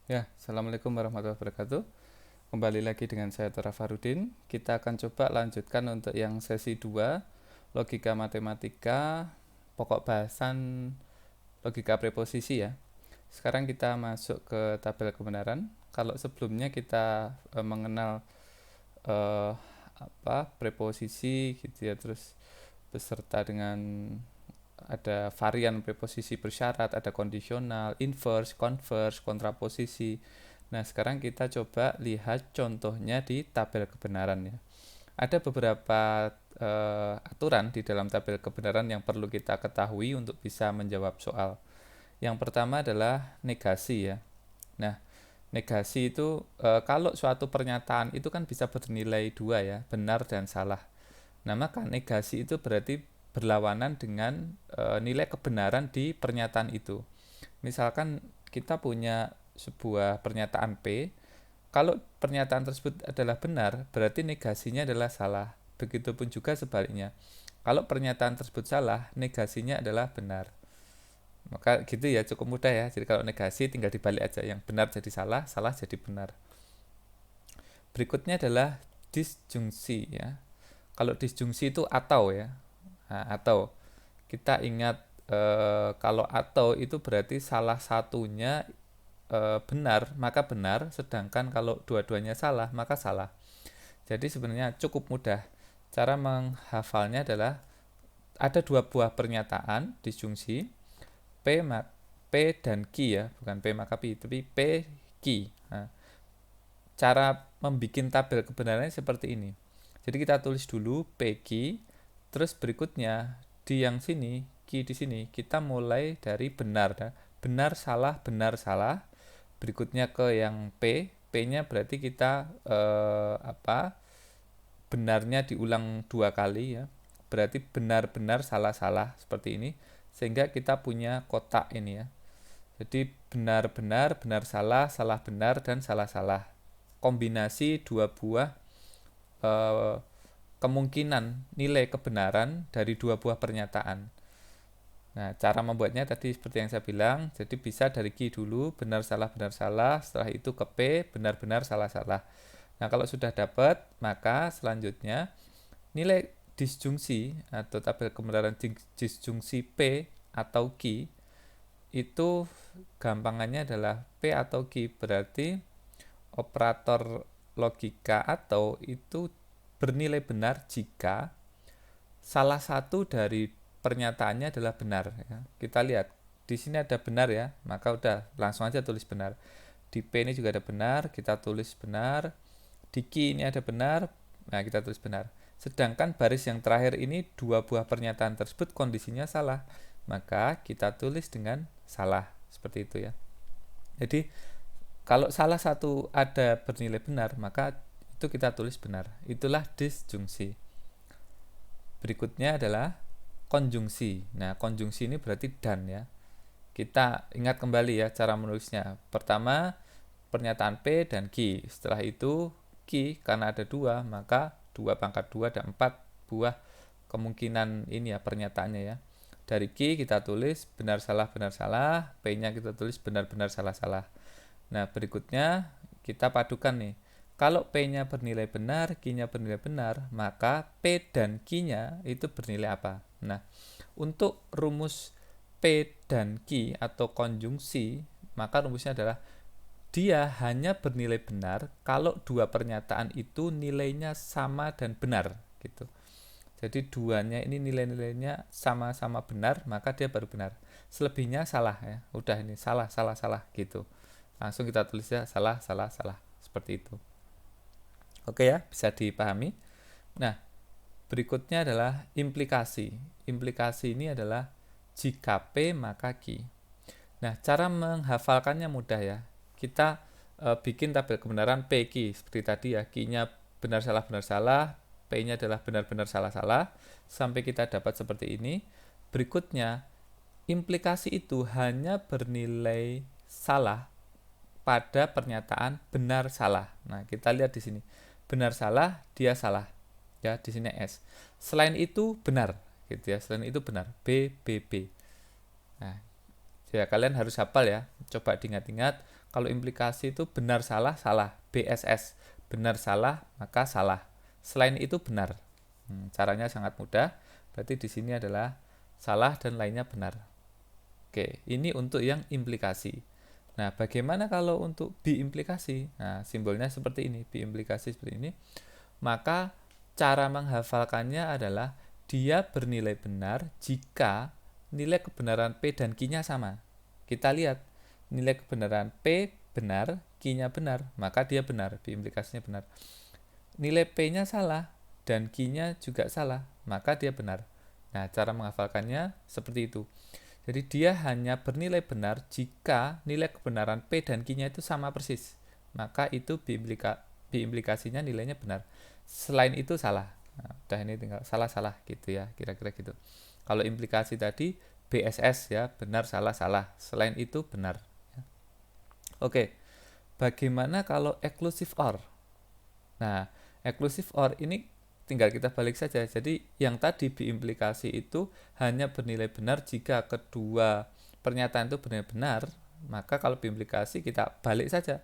Ya, Assalamualaikum warahmatullahi wabarakatuh. Kembali lagi dengan saya Tora Farudin. Kita akan coba lanjutkan untuk yang sesi 2, logika matematika, pokok bahasan logika preposisi ya. Sekarang kita masuk ke tabel kebenaran. Kalau sebelumnya kita mengenal eh, preposisi gitu ya, terus beserta dengan ada varian preposisi bersyarat, ada kondisional, inverse, converse, kontraposisi. Nah, sekarang kita coba lihat contohnya di tabel kebenaran ya. Ada beberapa aturan di dalam tabel kebenaran yang perlu kita ketahui untuk bisa menjawab soal. Yang pertama adalah negasi ya. Nah, negasi itu kalau suatu pernyataan itu kan bisa bernilai dua ya, benar dan salah. Nah, maka negasi itu berarti berlawanan dengan nilai kebenaran di pernyataan itu. Misalkan kita punya sebuah pernyataan P, kalau pernyataan tersebut adalah benar, berarti negasinya adalah salah. Begitupun juga sebaliknya. Kalau pernyataan tersebut salah, negasinya adalah benar. Maka gitu ya, cukup mudah ya. Jadi kalau negasi tinggal dibalik aja, yang benar jadi salah, salah jadi benar. Berikutnya adalah disjungsi ya. Kalau disjungsi itu atau ya. Nah, atau kita ingat kalau atau itu berarti salah satunya benar, maka benar, sedangkan kalau dua-duanya salah, maka salah. Jadi sebenarnya cukup mudah. Cara menghafalnya adalah ada dua buah pernyataan disjungsi, P, P dan Q ya, bukan P maka P, tapi P, Q. Nah, cara membuat tabel kebenarannya seperti ini. Jadi kita tulis dulu PQ, terus berikutnya di yang sini, Q di sini, kita mulai dari benar. Benar, salah, benar, salah. Berikutnya ke yang P, P-nya berarti kita benarnya diulang dua kali ya. Berarti benar-benar salah-salah seperti ini. Sehingga kita punya kotak ini ya. Jadi benar-benar, benar salah, salah benar, dan salah-salah. Kombinasi dua buah eh, kemungkinan nilai kebenaran dari dua buah pernyataan. Nah, cara membuatnya tadi seperti yang saya bilang, jadi bisa dari Q dulu, benar salah, setelah itu ke P, benar-benar salah-salah. Nah, kalau sudah dapat, maka selanjutnya nilai disjungsi atau tabel kebenaran disjungsi P atau Q itu gampangannya adalah P atau Q berarti operator logika atau itu bernilai benar jika salah satu dari pernyataannya adalah benar ya. Kita lihat di sini ada benar ya, maka udah langsung aja tulis benar. Di P ini juga ada benar, kita tulis benar. Di Q ini ada benar, nah kita tulis benar. Sedangkan baris yang terakhir ini dua buah pernyataan tersebut kondisinya salah, maka kita tulis dengan salah seperti itu ya. Jadi kalau salah satu ada bernilai benar, maka itu kita tulis benar. Itulah disjungsi. Berikutnya adalah konjungsi. Nah, konjungsi ini berarti dan ya. Kita ingat kembali ya cara menulisnya. Pertama, pernyataan P dan Q. Setelah itu, Q karena ada dua, maka 2 pangkat 2 ada 4 buah kemungkinan ini ya pernyataannya ya. Dari Q kita tulis benar salah, P-nya kita tulis benar-benar salah-salah. Nah, berikutnya kita padukan nih. Kalau P-nya bernilai benar, Q-nya bernilai benar, maka P dan Q-nya itu bernilai apa? Nah, untuk rumus P dan Q atau konjungsi, maka rumusnya adalah dia hanya bernilai benar kalau dua pernyataan itu nilainya sama dan benar gitu. Jadi duanya ini nilai-nilainya sama-sama benar, maka dia baru benar. Selebihnya salah ya. Udah ini salah, salah, salah gitu. Langsung kita tulis ya salah, salah, salah. Seperti itu. Oke ya, bisa dipahami. Nah, berikutnya adalah implikasi. Implikasi ini adalah jika P maka Q. Nah, cara menghafalkannya mudah ya. Kita bikin tabel kebenaran P Q seperti tadi ya. Q-nya benar salah, P-nya adalah benar-benar salah-salah sampai kita dapat seperti ini. Berikutnya, implikasi itu hanya bernilai salah pada pernyataan benar salah. Nah, kita lihat di sini. Benar salah, dia salah. Ya, di sini S. Selain itu benar, gitu ya. Selain itu benar. B, B, B. Nah, ya kalian harus hafal ya. Coba diingat-ingat. Kalau implikasi itu benar salah salah, BSS. Benar salah maka salah. Selain itu benar. Caranya sangat mudah. Berarti di sini adalah salah dan lainnya benar. Oke, ini untuk yang implikasi. Nah, bagaimana kalau untuk biimplikasi? Nah, simbolnya seperti ini, biimplikasi seperti ini. Maka cara menghafalkannya adalah dia bernilai benar jika nilai kebenaran P dan Q-nya sama. Kita lihat, nilai kebenaran P benar, Q-nya benar, maka dia benar, biimplikasinya benar. Nilai P-nya salah dan Q-nya juga salah, maka dia benar. Nah, cara menghafalkannya seperti itu. Jadi dia hanya bernilai benar jika nilai kebenaran P dan Q-nya itu sama persis. Maka itu biimplikasinya nilainya benar. Selain itu salah. Nah, udah ini tinggal salah-salah gitu ya, kira-kira gitu. Kalau implikasi tadi BSS ya, benar salah salah. Selain itu benar. Oke. Bagaimana kalau exclusive OR? Nah, exclusive OR ini tinggal kita balik saja. Jadi yang tadi biimplikasi itu hanya bernilai benar jika kedua pernyataan itu benar-benar, maka kalau biimplikasi kita balik saja.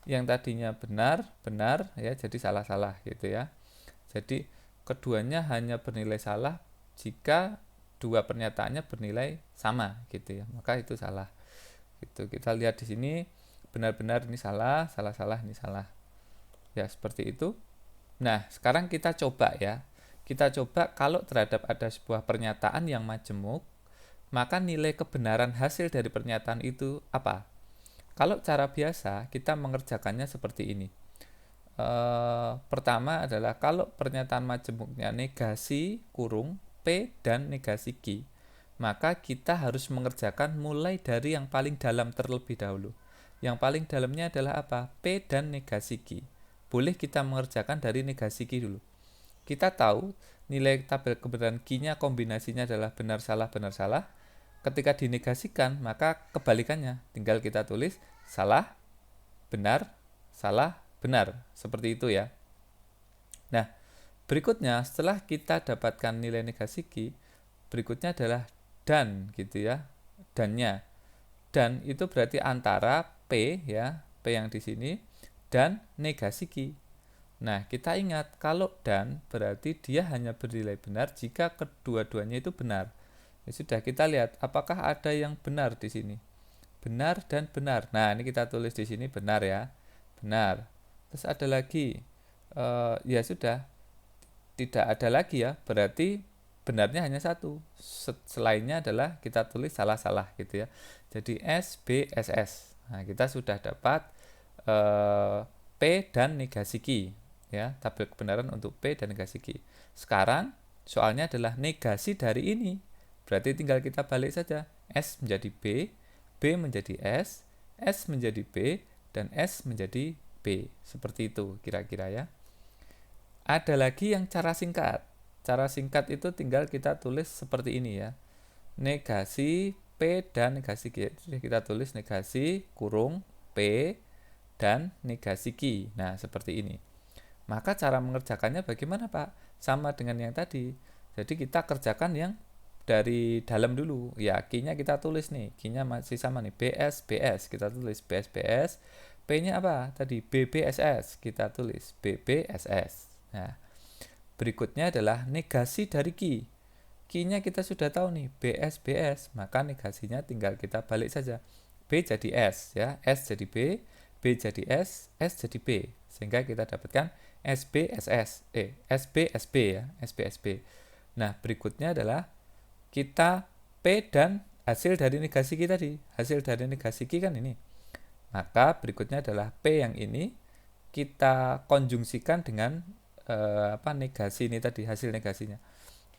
Yang tadinya benar, benar ya, jadi salah-salah gitu ya. Jadi keduanya hanya bernilai salah jika dua pernyataannya bernilai sama gitu ya. Maka itu salah. Gitu. Kita lihat di sini benar-benar ini salah, salah-salah ini salah. Ya, seperti itu. Nah, sekarang kita coba ya. Kita coba kalau terhadap ada sebuah pernyataan yang majemuk, maka nilai kebenaran hasil dari pernyataan itu apa? Kalau cara biasa, kita mengerjakannya seperti ini. Pertama adalah kalau pernyataan majemuknya negasi kurung P dan negasi Q, maka kita harus mengerjakan mulai dari yang paling dalam terlebih dahulu. Yang paling dalamnya adalah apa? P dan negasi Q. Boleh kita mengerjakan dari negasi Q dulu. Kita tahu nilai tabel kebenaran Q-nya kombinasinya adalah benar salah benar salah. Ketika dinegasikan maka kebalikannya, tinggal kita tulis salah benar salah benar, seperti itu ya. Nah, berikutnya setelah kita dapatkan nilai negasi Q, berikutnya adalah dan gitu ya, dannya. Dan itu berarti antara P ya, P yang di sini dan negasi Q. Nah, kita ingat kalau dan berarti dia hanya bernilai benar jika kedua-duanya itu benar. Ya sudah, kita lihat apakah ada yang benar di sini. Benar dan benar. Nah, ini kita tulis di sini benar ya. Benar. Terus ada lagi. Ya sudah, tidak ada lagi ya. Berarti benarnya hanya satu. Selainnya adalah kita tulis salah-salah gitu ya. Jadi S, B, S, S. Nah, kita sudah dapat P dan negasi Q ya, tabel kebenaran untuk P dan negasi Q. Sekarang soalnya adalah negasi dari ini, berarti tinggal kita balik saja, S menjadi B, B menjadi S menjadi B, dan S menjadi B. Seperti itu kira-kira ya. Ada lagi yang cara singkat. Cara singkat itu tinggal kita tulis seperti ini ya, negasi P dan negasi Q. Jadi kita tulis negasi kurung P dan negasi Q. Nah, seperti ini. Maka cara mengerjakannya bagaimana, Pak? Sama dengan yang tadi. Jadi kita kerjakan yang dari dalam dulu. Ya, Q-nya kita tulis nih. Q-nya masih sama nih, BS, BS. Kita tulis BS, BS. P-nya apa? Tadi BBSS. Kita tulis BBSS. Nah, berikutnya adalah negasi dari Q. Q-nya kita sudah tahu nih, BS, BS. Maka negasinya tinggal kita balik saja. B jadi S, ya. S jadi B, B jadi S jadi B. Sehingga kita dapatkan SBSS, SBSB ya, SBSB. Nah, berikutnya adalah kita P dan hasil dari negasi Q tadi. Hasil dari negasi Q kan ini. Maka berikutnya adalah P yang ini kita konjungsikan dengan negasi ini tadi, hasil negasinya.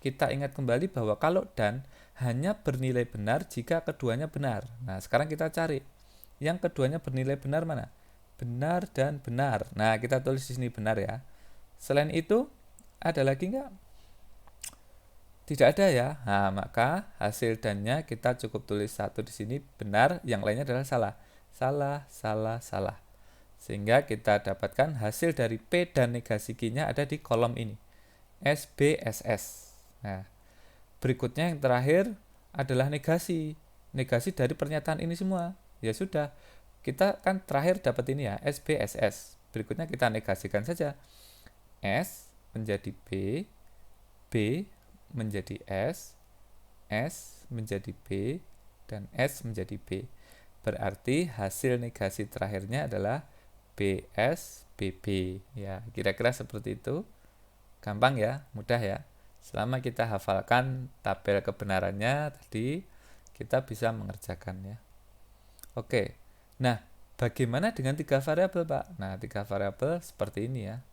Kita ingat kembali bahwa kalau dan hanya bernilai benar jika keduanya benar. Nah, sekarang kita cari yang keduanya bernilai benar mana? Benar dan benar. Nah, kita tulis di sini benar ya. Selain itu, ada lagi enggak? Tidak ada ya. Nah, maka hasil dannya kita cukup tulis satu di sini benar, yang lainnya adalah salah. Salah, salah, salah. Sehingga kita dapatkan hasil dari P dan negasi Q-nya ada di kolom ini. SBSS. Nah, berikutnya yang terakhir adalah negasi. Negasi dari pernyataan ini semua. Ya sudah, kita kan terakhir dapat ini ya, SBSS. Berikutnya kita negasikan saja. S menjadi B, B menjadi S menjadi B, dan S menjadi B. Berarti hasil negasi terakhirnya adalah BS, BB. Ya, kira-kira seperti itu. Gampang ya, mudah ya. Selama kita hafalkan tabel kebenarannya tadi, kita bisa mengerjakan ya. Oke, nah bagaimana dengan 3 variabel Pak? Nah 3 variabel seperti ini ya.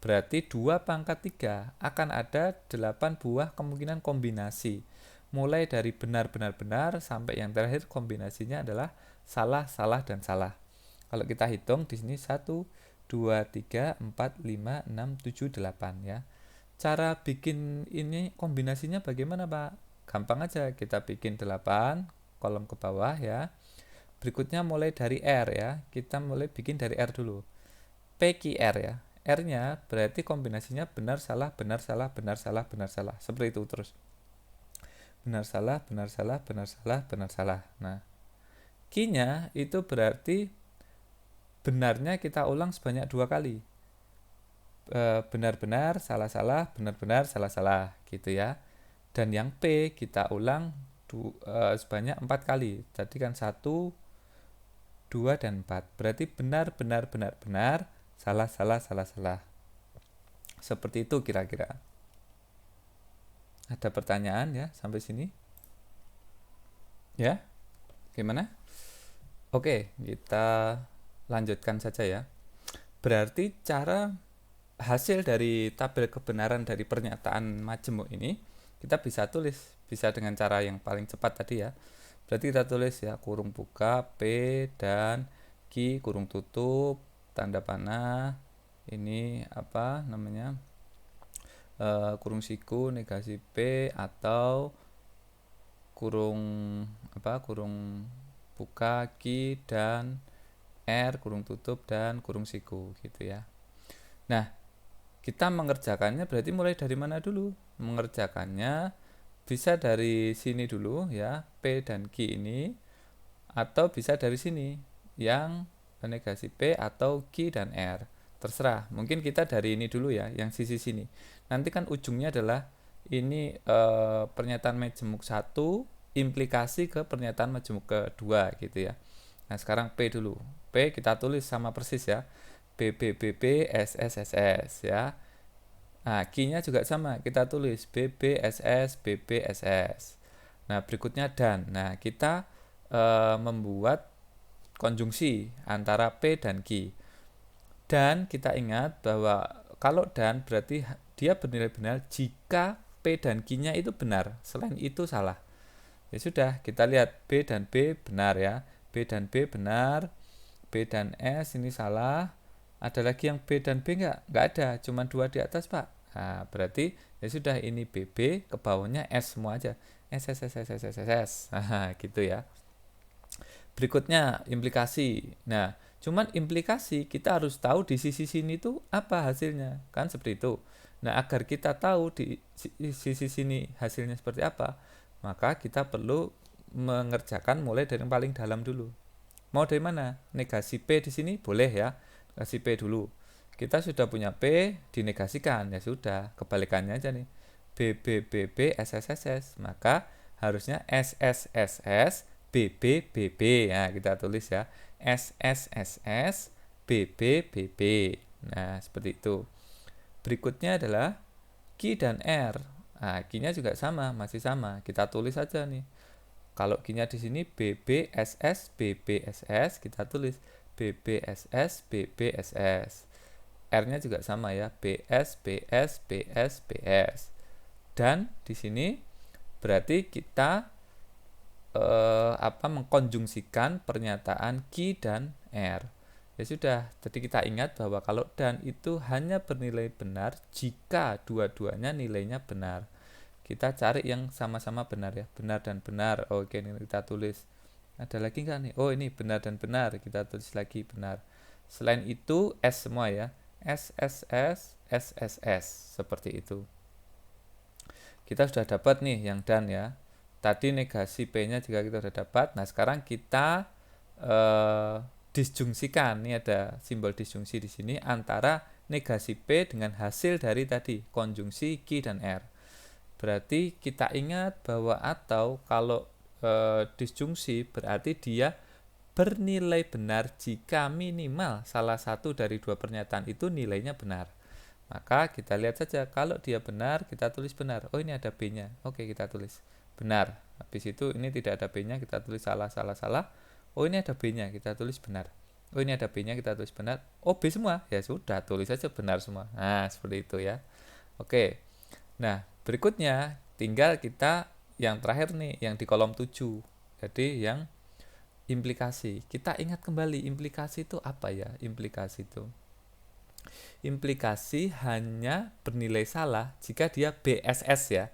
Berarti 2 pangkat 3 akan ada 8 buah kemungkinan kombinasi. Mulai dari benar-benar-benar sampai yang terakhir kombinasinya adalah salah, salah, dan salah. Kalau kita hitung di sini 1, 2, 3, 4, 5, 6, 7, 8 ya. Cara bikin ini kombinasinya bagaimana Pak? Gampang aja, kita bikin 8 kolom ke bawah ya. Berikutnya mulai dari R ya. Kita mulai bikin dari R dulu. PQR ya. R-nya berarti kombinasinya benar salah benar salah benar salah benar salah. Seperti itu terus. Benar salah benar salah benar salah benar salah. Nah, Q-nya itu berarti benarnya kita ulang sebanyak 2 kali. Benar-benar salah-salah benar-benar salah-salah gitu ya. Dan yang P kita ulang sebanyak 4 kali. Tadi kan 1, 2, dan 4. Berarti benar, benar, benar, benar, salah, salah, salah, salah. Seperti itu kira-kira. Ada pertanyaan ya sampai sini? Ya? Gimana? Oke, kita lanjutkan saja ya. Berarti cara hasil dari tabel kebenaran dari pernyataan majemuk ini kita bisa tulis, bisa dengan cara yang paling cepat tadi ya. Berarti kita tulis ya, kurung buka P dan Q kurung tutup tanda panah, ini apa namanya, kurung siku negasi P, atau kurung buka Q dan R kurung tutup dan kurung siku gitu ya. Nah, kita mengerjakannya berarti mulai dari mana dulu? Mengerjakannya bisa dari sini dulu ya, P dan Q ini, atau bisa dari sini yang negasi P atau Q dan R. Terserah, mungkin kita dari ini dulu ya, yang sisi sini. Nanti kan ujungnya adalah ini pernyataan majemuk 1 implikasi ke pernyataan majemuk kedua gitu ya. Nah, sekarang P dulu. P kita tulis sama persis ya. BB SSSS ya. Nah, Q-nya juga sama, kita tulis BBSS. Nah, berikutnya dan. Nah, kita membuat konjungsi antara P dan Q. Dan kita ingat bahwa kalau dan berarti dia bernilai benar jika P dan Q-nya itu benar, selain itu salah. Ya sudah, kita lihat B dan B benar ya. B dan B benar, B dan S ini salah. Ada lagi yang B dan B enggak? Enggak ada, cuma 2 di atas Pak. Nah, berarti ya sudah, ini BB, ke bawahnya S semua aja. S. Nah, gitu ya. Berikutnya implikasi. Nah, cuman implikasi kita harus tahu di sisi sini tuh apa hasilnya, kan seperti itu. Nah, agar kita tahu di sisi sini hasilnya seperti apa, maka kita perlu mengerjakan mulai dari yang paling dalam dulu. Mau dari mana? Negasi P di sini boleh ya. Negasi P dulu. Kita sudah punya P, dinegasikan. Ya sudah, kebalikannya aja nih. BB SSSS. Maka harusnya SSSS BB. Nah, kita tulis ya. SSSS BB. Nah, seperti itu. Berikutnya adalah Q dan R. Nah, Q-nya juga sama, masih sama. Kita tulis saja nih. Kalau Q-nya di sini BBSS, kita tulis BBSS. R-nya juga sama ya, BS. Dan di sini berarti kita mengkonjungsikan pernyataan Q dan R. Ya sudah, jadi kita ingat bahwa kalau dan itu hanya bernilai benar jika dua-duanya nilainya benar. Kita cari yang sama-sama benar ya, benar dan benar. Oke, ini kita tulis. Ada lagi nggak nih? Oh, ini benar dan benar. Kita tulis lagi benar. Selain itu S semua ya. SSS. Seperti itu. Kita sudah dapat nih yang dan ya. Tadi negasi P-nya juga kita sudah dapat. Nah, sekarang kita disjungsikan, ini ada simbol disjungsi di sini antara negasi P dengan hasil dari tadi konjungsi Q dan R. Berarti kita ingat bahwa atau kalau disjungsi berarti dia bernilai benar jika minimal salah satu dari dua pernyataan itu nilainya benar. Maka kita lihat saja, kalau dia benar kita tulis benar. Oh, ini ada B-nya. Oke, kita tulis benar. Habis itu ini tidak ada B-nya, kita tulis salah. Oh, ini ada B-nya, kita tulis benar. Oh, ini ada B-nya, kita tulis benar. Oh, B semua. Ya sudah, tulis saja benar semua. Nah, seperti itu ya. Oke. Nah, berikutnya tinggal kita yang terakhir nih, yang di kolom 7. Jadi yang implikasi. Kita ingat kembali implikasi itu apa ya? Implikasi hanya bernilai salah jika dia BSS ya.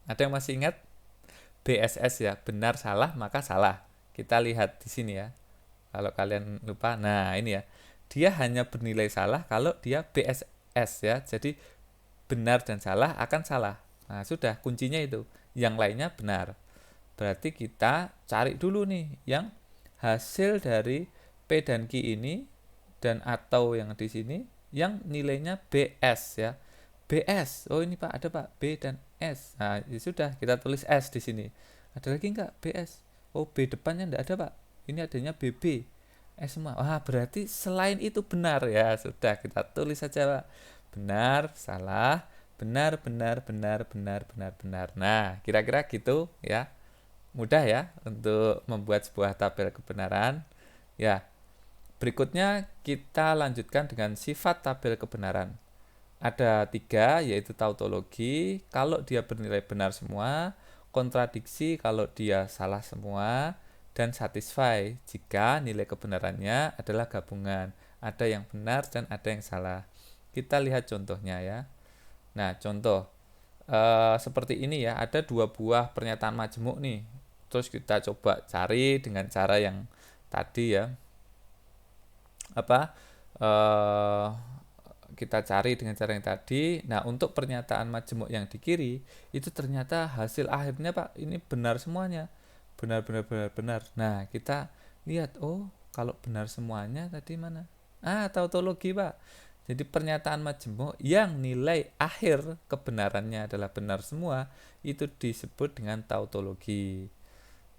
Ada yang masih ingat? BSS ya, benar salah maka salah. Kita lihat di sini ya. Kalau kalian lupa, nah ini ya. Dia hanya bernilai salah kalau dia BSS ya. Jadi benar dan salah akan salah. Nah, sudah kuncinya itu. Yang lainnya benar. Berarti kita cari dulu nih yang hasil dari P dan Q ini dan atau yang di sini yang nilainya BS ya. BS. Oh, ini Pak, ada Pak, B dan S. Nah, ya sudah kita tulis S di sini. Ada lagi enggak BS? Oh, B depannya enggak ada Pak. Ini adanya BB. S semua. Wah, berarti selain itu benar ya. Sudah kita tulis saja Pak. Benar, salah, benar. Nah, kira-kira gitu ya. Mudah ya untuk membuat sebuah tabel kebenaran. Ya. Berikutnya kita lanjutkan dengan sifat tabel kebenaran. Ada 3, yaitu tautologi, kalau dia bernilai benar semua, kontradiksi kalau dia salah semua, dan satisfy jika nilai kebenarannya adalah gabungan. Ada yang benar dan ada yang salah. Kita lihat contohnya ya. Nah, contoh seperti ini ya, ada 2 buah pernyataan majemuk nih. Terus kita coba cari dengan cara yang tadi ya. Kita cari dengan cara yang tadi. Nah, untuk pernyataan majemuk yang di kiri itu ternyata hasil akhirnya Pak ini benar semuanya, benar. Nah, kita lihat, oh kalau benar semuanya tadi mana? Tautologi Pak. Jadi pernyataan majemuk yang nilai akhir kebenarannya adalah benar semua itu disebut dengan tautologi.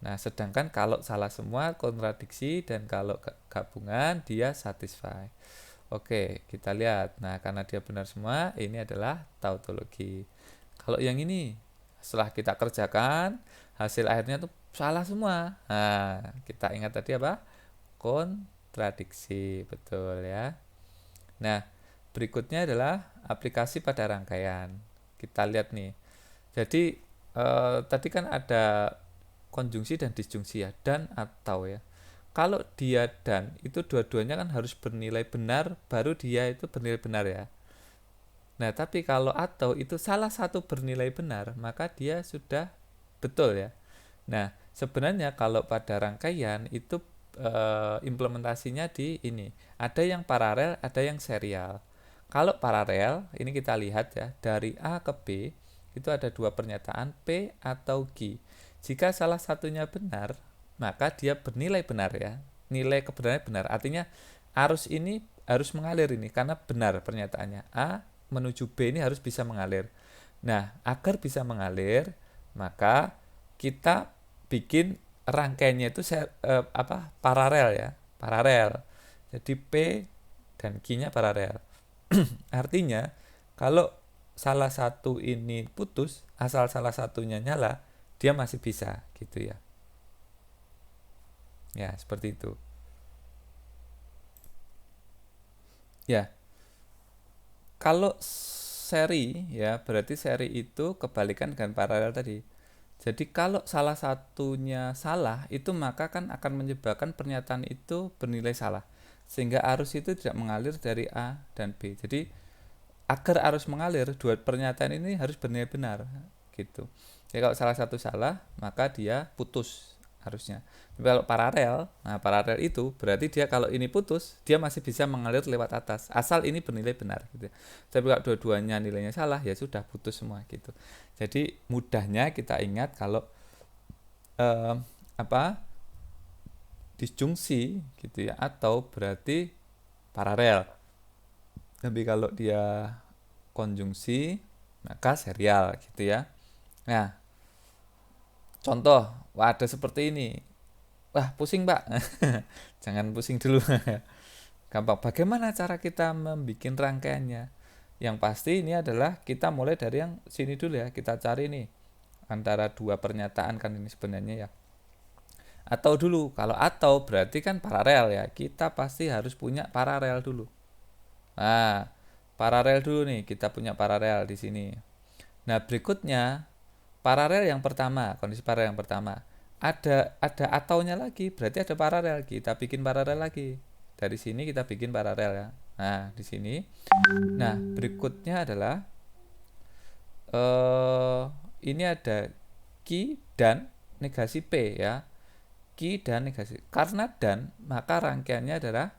Nah, sedangkan kalau salah semua kontradiksi dan kalau gabungan dia satisfy. Oke, kita lihat. Nah, karena dia benar semua, ini adalah tautologi. Kalau yang ini, setelah kita kerjakan, hasil akhirnya tuh salah semua. Nah, kita ingat tadi apa? Kontradiksi, betul ya. Nah, berikutnya adalah aplikasi pada rangkaian. Kita lihat nih. Jadi, tadi kan ada konjungsi dan disjungsi ya, dan atau ya. Kalau dia dan itu dua-duanya kan harus bernilai benar, baru dia itu bernilai benar ya. Nah, tapi kalau atau itu salah satu bernilai benar, maka dia sudah betul ya. Nah, sebenarnya kalau pada rangkaian itu implementasinya di ini. Ada yang paralel, ada yang serial. Kalau paralel, ini kita lihat ya, dari A ke B itu ada 2 pernyataan P atau Q. Jika salah satunya benar, maka dia bernilai benar ya. Nilai kebenarannya benar. Artinya arus ini harus mengalir ini karena benar pernyataannya. A menuju B ini harus bisa mengalir. Nah, agar bisa mengalir, maka kita bikin rangkaiannya itu paralel ya. Paralel. Jadi P dan Q-nya paralel. Artinya kalau salah satu ini putus, asal salah satunya nyala, dia masih bisa gitu ya. Ya, seperti itu. Ya. Kalau seri ya, berarti seri itu kebalikan dengan paralel tadi. Jadi kalau salah satunya salah, itu maka kan akan menyebabkan pernyataan itu bernilai salah. Sehingga arus itu tidak mengalir dari A dan B. Jadi agar arus mengalir, dua pernyataan ini harus bernilai benar gitu. Jadi kalau salah satu salah, maka dia putus arusnya. Tapi kalau paralel, nah paralel itu berarti dia kalau ini putus, dia masih bisa mengalir lewat atas, asal ini bernilai benar gitu. Tapi kalau dua-duanya nilainya salah, ya sudah putus semua gitu. Jadi mudahnya kita ingat kalau disjungsi gitu ya, atau berarti paralel. Tapi kalau dia konjungsi maka serial gitu ya. Nah, contoh, wah ada seperti ini. Wah, pusing Pak. Jangan pusing dulu. Gampang. Bagaimana cara kita membuat rangkaiannya? Yang pasti ini adalah kita mulai dari yang sini dulu ya. Kita cari nih antara dua pernyataan kan ini sebenarnya ya. Atau dulu, kalau atau berarti kan paralel ya. Kita pasti harus punya paralel dulu. Nah, paralel dulu nih, kita punya paralel di sini. Nah, berikutnya paralel yang pertama, kondisi paralel yang pertama. Ada ataunya lagi, berarti ada paralel. Kita bikin paralel lagi. Dari sini kita bikin paralel ya. Nah, di sini. Nah, berikutnya adalah ini ada Q dan negasi P ya. Q dan negasi. Karena dan, maka rangkaiannya adalah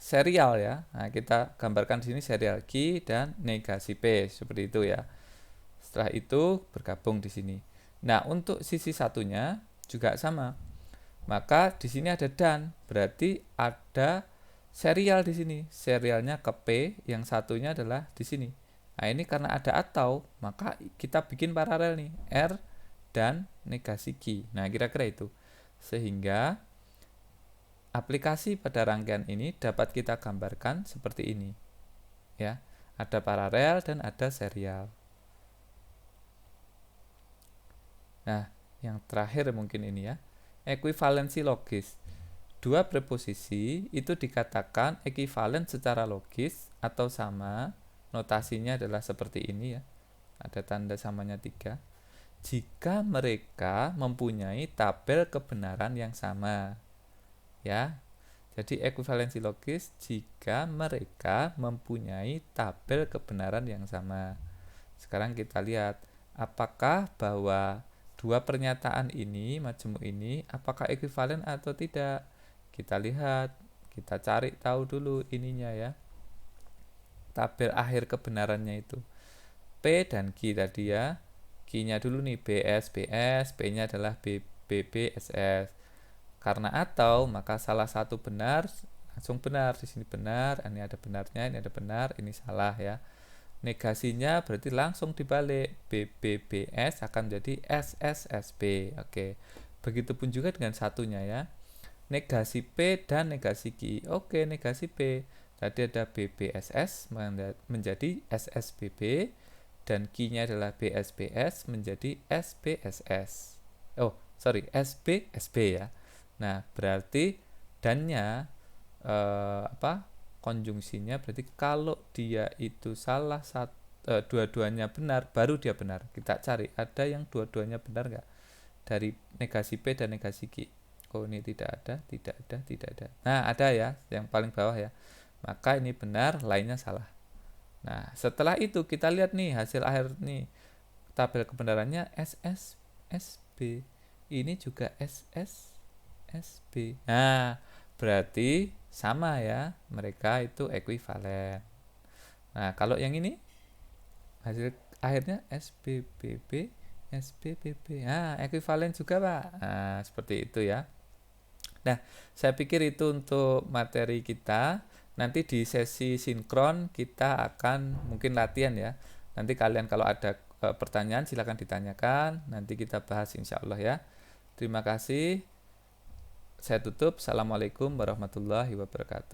serial ya. Nah, kita gambarkan di sini serial Q dan negasi P seperti itu ya. Setelah itu bergabung di sini. Nah, untuk sisi satunya juga sama. Maka di sini ada dan, berarti ada serial di sini. Serialnya ke P, yang satunya adalah di sini. Nah, ini karena ada atau, maka kita bikin paralel nih, R dan negasi Q. Nah, kira-kira itu. Sehingga aplikasi pada rangkaian ini dapat kita gambarkan seperti ini. Ya, ada paralel dan ada serial. Nah, yang terakhir mungkin ini ya. Ekuivalensi logis. Dua preposisi itu dikatakan ekuivalen secara logis atau sama. Notasinya adalah seperti ini ya. Ada tanda samanya 3. Jika mereka mempunyai tabel kebenaran yang sama. Ya. Jadi ekuivalensi logis jika mereka mempunyai tabel kebenaran yang sama. Sekarang kita lihat apakah bahwa dua pernyataan ini, majemuk ini, apakah ekuivalen atau tidak. Kita lihat, kita cari tahu dulu ininya ya. Tabel akhir kebenarannya itu. P dan Q tadi ya. Q-nya dulu nih BS, BS, P-nya adalah BB, SS. Karena atau, maka salah satu benar, langsung benar. Di sini benar, ini ada benarnya, ini ada benar, ini salah ya. Negasinya berarti langsung dibalik, BBBS akan menjadi SSSB. Oke. Begitupun juga dengan satunya ya. Negasi P dan negasi Q. Oke, negasi P. Tadi ada BBSS menjadi SSBB dan Q-nya adalah BSBS menjadi SBSS. Oh, sorry, SBSB ya. Nah, berarti dannya konjungsinya berarti kalau dia itu salah satu dua-duanya benar baru dia benar. Kita cari ada yang dua-duanya benar nggak dari negasi P dan negasi Q. Oh, ini tidak ada, tidak ada, tidak ada. Nah, ada ya yang paling bawah ya. Maka ini benar, lainnya salah. Nah, setelah itu kita lihat nih hasil akhir nih. Tabel kebenarannya SSSB. Ini juga SSSB. Nah, berarti sama ya, mereka itu ekuivalen. Nah, kalau yang ini hasil akhirnya SBBB, SBBB. Nah, ekuivalen juga, Pak. Nah, seperti itu ya. Nah, saya pikir itu untuk materi kita. Nanti di sesi sinkron kita akan mungkin latihan ya. Nanti kalian kalau ada pertanyaan silakan ditanyakan. Nanti kita bahas insya Allah ya. Terima kasih. Saya tutup. Assalamualaikum warahmatullahi wabarakatuh.